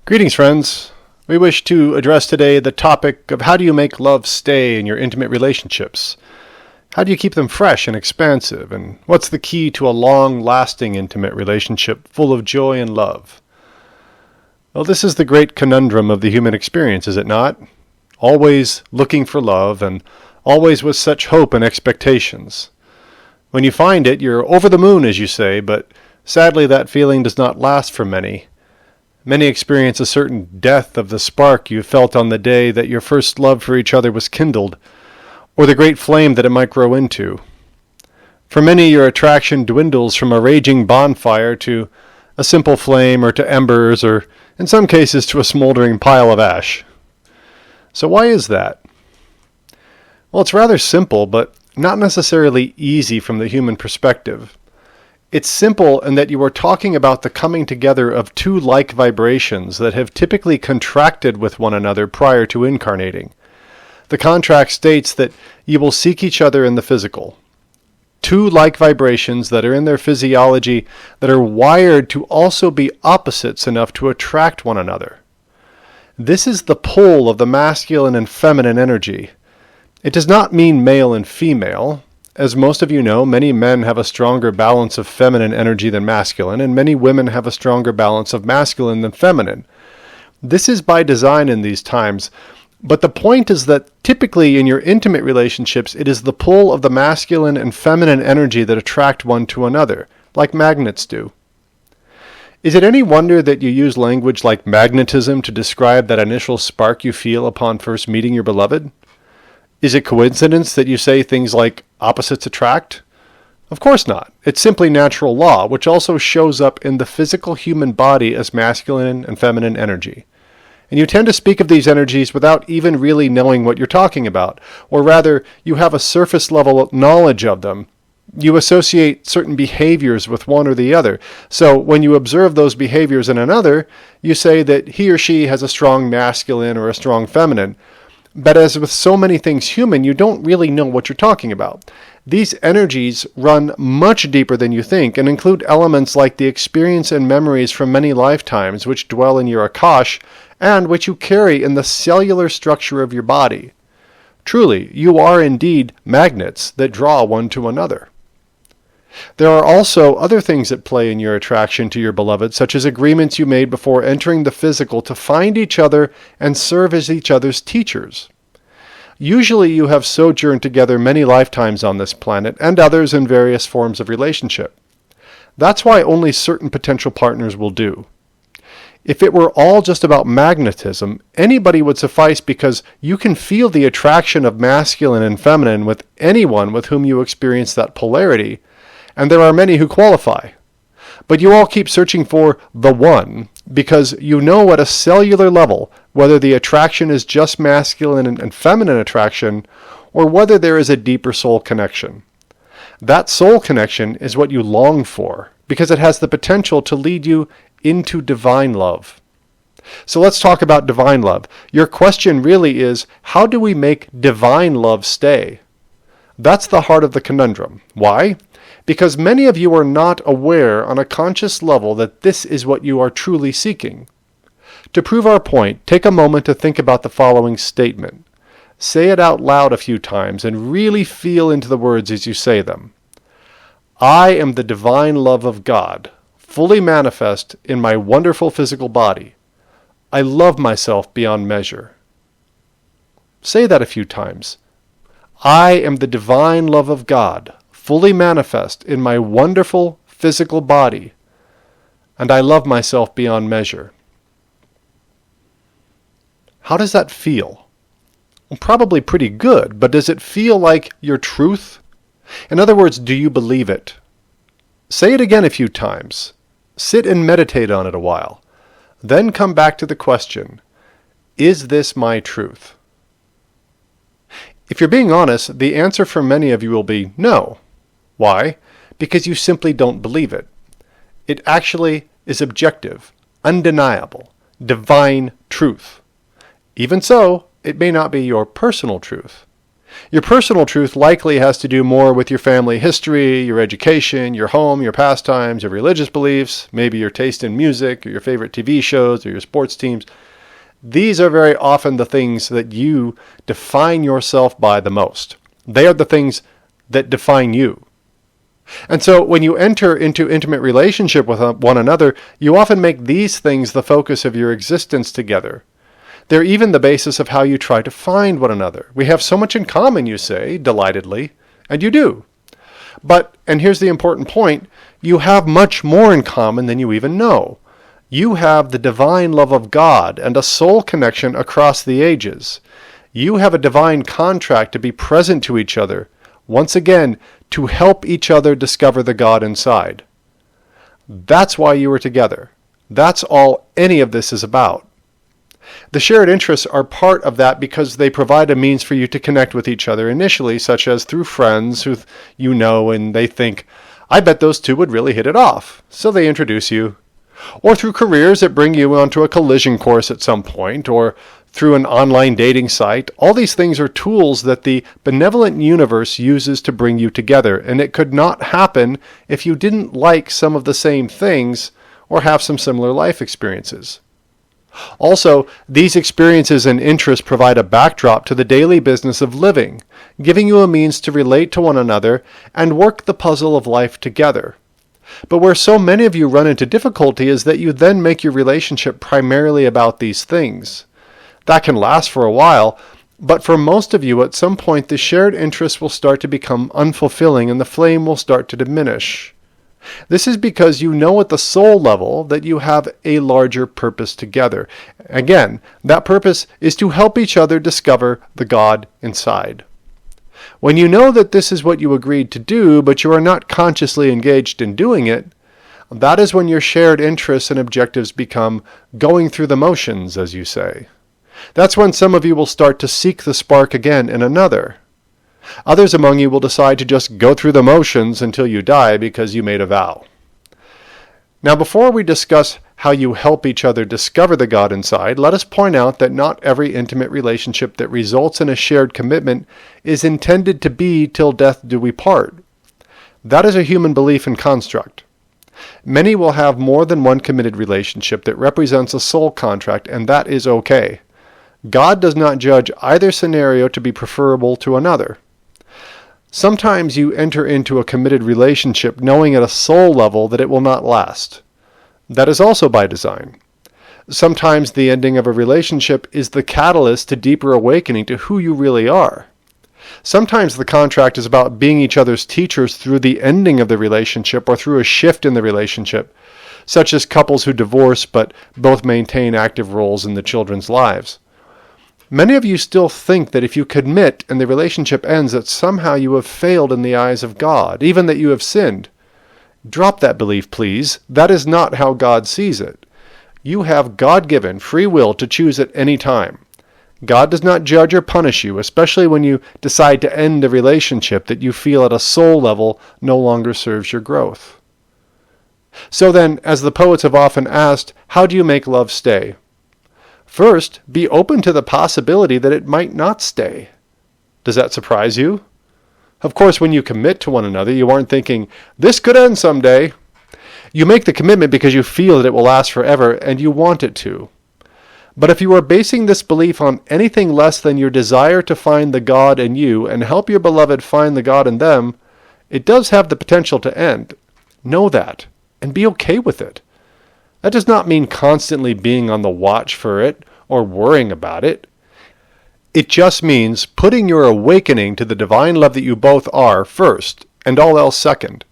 Greetings, friends. We wish to address today the topic of how do you make love stay in your intimate relationships? How do you keep them fresh and expansive? And what's the key to a long-lasting intimate relationship full of joy and love? Well, this is the great conundrum of the human experience, is it not? Always looking for love and always with such hope and expectations. When you find it, you're over the moon, as you say, but sadly that feeling does not last for many. Many experience a certain death of the spark you felt on the day that your first love for each other was kindled, or the great flame that it might grow into. For many, your attraction dwindles from a raging bonfire to a simple flame, or to embers, or in some cases to a smoldering pile of ash. So why is that? Well, it's rather simple, but not necessarily easy from the human perspective. It's simple in that you are talking about the coming together of two like vibrations that have typically contracted with one another prior to incarnating. The contract states that you will seek each other in the physical. Two like vibrations that are in their physiology that are wired to also be opposites enough to attract one another. This is the pull of the masculine and feminine energy. It does not mean male and female. As most of you know, many men have a stronger balance of feminine energy than masculine, and many women have a stronger balance of masculine than feminine. This is by design in these times, but the point is that typically in your intimate relationships, it is the pull of the masculine and feminine energy that attract one to another, like magnets do. Is it any wonder that you use language like magnetism to describe that initial spark you feel upon first meeting your beloved? Is it coincidence that you say things like opposites attract? Of course not. It's simply natural law, which also shows up in the physical human body as masculine and feminine energy. And you tend to speak of these energies without even really knowing what you're talking about, or rather, you have a surface level knowledge of them. You associate certain behaviors with one or the other. So when you observe those behaviors in another, you say that he or she has a strong masculine or a strong feminine. But as with so many things human, you don't really know what you're talking about. These energies run much deeper than you think and include elements like the experience and memories from many lifetimes which dwell in your Akash and which you carry in the cellular structure of your body. Truly, you are indeed magnets that draw one to another. There are also other things at play in your attraction to your beloved, such as agreements you made before entering the physical to find each other and serve as each other's teachers. Usually you have sojourned together many lifetimes on this planet and others in various forms of relationship. That's why only certain potential partners will do. If it were all just about magnetism, anybody would suffice because you can feel the attraction of masculine and feminine with anyone with whom you experience that polarity, and there are many who qualify. But you all keep searching for the one because you know at a cellular level whether the attraction is just masculine and feminine attraction or whether there is a deeper soul connection. That soul connection is what you long for because it has the potential to lead you into divine love. So let's talk about divine love. Your question really is, how do we make divine love stay? That's the heart of the conundrum. Why? Because many of you are not aware on a conscious level that this is what you are truly seeking. To prove our point, take a moment to think about the following statement. Say it out loud a few times and really feel into the words as you say them. I am the divine love of God, fully manifest in my wonderful physical body. I love myself beyond measure. Say that a few times. I am the divine love of God, fully manifest in my wonderful physical body, and I love myself beyond measure. How does that feel? Well, probably pretty good, but does it feel like your truth? In other words, do you believe it? Say it again a few times. Sit and meditate on it a while. Then come back to the question, is this my truth? If you're being honest, the answer for many of you will be no. Why? Because you simply don't believe it. It actually is objective, undeniable, divine truth. Even so, it may not be your personal truth. Your personal truth likely has to do more with your family history, your education, your home, your pastimes, your religious beliefs, maybe your taste in music, or your favorite TV shows, or your sports teams. These are very often the things that you define yourself by the most. They are the things that define you. And so when you enter into intimate relationship with one another, you often make these things the focus of your existence together. They're even the basis of how you try to find one another. We have so much in common, you say, delightedly, and you do. But, and here's the important point, you have much more in common than you even know. You have the divine love of God and a soul connection across the ages. You have a divine contract to be present to each other, once again, to help each other discover the God inside. That's why you are together. That's all any of this is about. The shared interests are part of that because they provide a means for you to connect with each other initially, such as through friends who you know and they think, I bet those two would really hit it off, so they introduce you. Or through careers that bring you onto a collision course at some point, or through an online dating site. All these things are tools that the benevolent universe uses to bring you together, and it could not happen if you didn't like some of the same things or have some similar life experiences. Also, these experiences and interests provide a backdrop to the daily business of living, giving you a means to relate to one another and work the puzzle of life together. But where so many of you run into difficulty is that you then make your relationship primarily about these things. That can last for a while, but for most of you at some point the shared interests will start to become unfulfilling and the flame will start to diminish. This is because you know at the soul level that you have a larger purpose together. Again, that purpose is to help each other discover the God inside. When you know that this is what you agreed to do, but you are not consciously engaged in doing it, that is when your shared interests and objectives become going through the motions, as you say. That's when some of you will start to seek the spark again in another. Others among you will decide to just go through the motions until you die because you made a vow. Now, before we discuss how you help each other discover the God inside, let us point out that not every intimate relationship that results in a shared commitment is intended to be till death do we part. That is a human belief and construct. Many will have more than one committed relationship that represents a soul contract, and that is okay. God does not judge either scenario to be preferable to another. Sometimes you enter into a committed relationship knowing at a soul level that it will not last. That is also by design. Sometimes the ending of a relationship is the catalyst to deeper awakening to who you really are. Sometimes the contract is about being each other's teachers through the ending of the relationship or through a shift in the relationship, such as couples who divorce but both maintain active roles in the children's lives. Many of you still think that if you commit and the relationship ends, that somehow you have failed in the eyes of God, even that you have sinned. Drop that belief, please. That is not how God sees it. You have God-given free will to choose at any time. God does not judge or punish you, especially when you decide to end a relationship that you feel at a soul level no longer serves your growth. So then, as the poets have often asked, how do you make love stay? First, be open to the possibility that it might not stay. Does that surprise you? Of course, when you commit to one another, you aren't thinking, this could end someday. You make the commitment because you feel that it will last forever and you want it to. But if you are basing this belief on anything less than your desire to find the God in you and help your beloved find the God in them, it does have the potential to end. Know that and be okay with it. That does not mean constantly being on the watch for it or worrying about it. It just means putting your awakening to the divine love that you both are first, and all else second.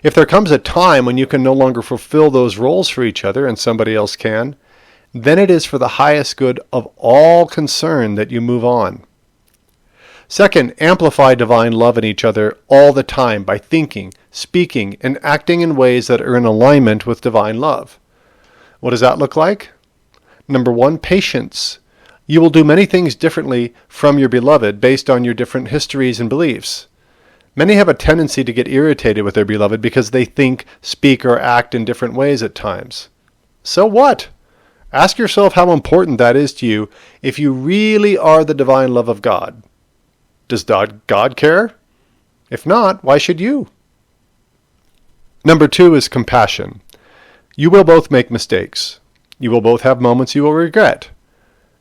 If there comes a time when you can no longer fulfill those roles for each other and somebody else can, then it is for the highest good of all concerned that you move on. Second, amplify divine love in each other all the time by thinking, speaking, and acting in ways that are in alignment with divine love. What does that look like? Number 1, patience. You will do many things differently from your beloved based on your different histories and beliefs. Many have a tendency to get irritated with their beloved because they think, speak, or act in different ways at times. So what? Ask yourself how important that is to you if you really are the divine love of God. Does God care? If not, why should you? Number 2 is compassion. You will both make mistakes. You will both have moments you will regret.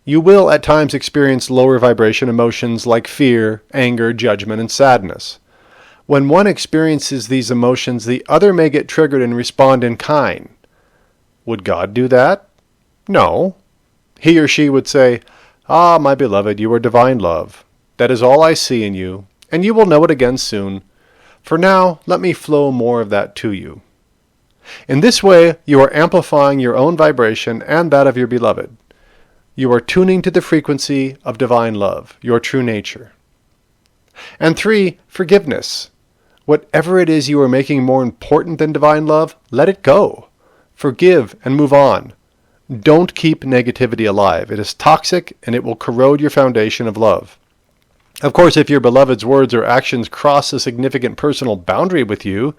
You will at times experience lower vibration emotions like fear, anger, judgment, and sadness. When one experiences these emotions, the other may get triggered and respond in kind. Would God do that? No. He or she would say, "Ah, my beloved, you are divine love. That is all I see in you, and you will know it again soon. For now, let me flow more of that to you." In this way, you are amplifying your own vibration and that of your beloved. You are tuning to the frequency of divine love, your true nature. And 3, forgiveness. Whatever it is you are making more important than divine love, let it go. Forgive and move on. Don't keep negativity alive. It is toxic and it will corrode your foundation of love. Of course, if your beloved's words or actions cross a significant personal boundary with you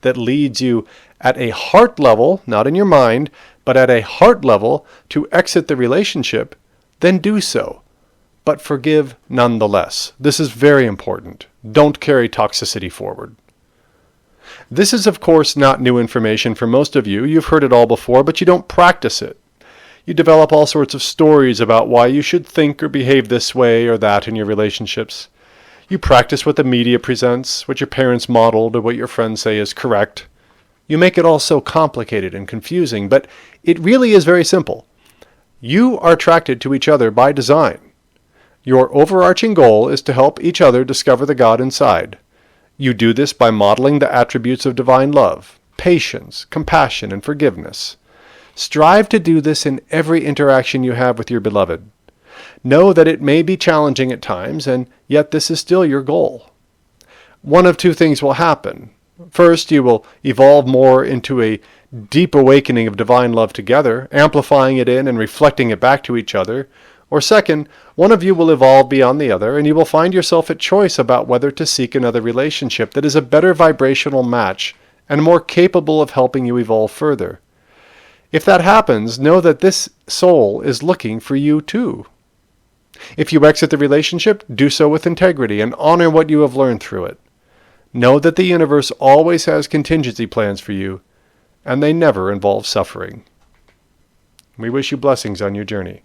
that leads you at a heart level, not in your mind, but at a heart level to exit the relationship, then do so. But forgive nonetheless. This is very important. Don't carry toxicity forward. This is, of course, not new information for most of you. You've heard it all before, but you don't practice it. You develop all sorts of stories about why you should think or behave this way or that in your relationships. You practice what the media presents, what your parents modeled, or what your friends say is correct. You make it all so complicated and confusing, but it really is very simple. You are attracted to each other by design. Your overarching goal is to help each other discover the God inside. You do this by modeling the attributes of divine love, patience, compassion, and forgiveness. Strive to do this in every interaction you have with your beloved. Know that it may be challenging at times, and yet this is still your goal. One of 2 things will happen. First, you will evolve more into a deep awakening of divine love together, amplifying it in and reflecting it back to each other. Or second, one of you will evolve beyond the other, and you will find yourself at choice about whether to seek another relationship that is a better vibrational match and more capable of helping you evolve further. If that happens, know that this soul is looking for you too. If you exit the relationship, do so with integrity and honor what you have learned through it. Know that the universe always has contingency plans for you, and they never involve suffering. We wish you blessings on your journey.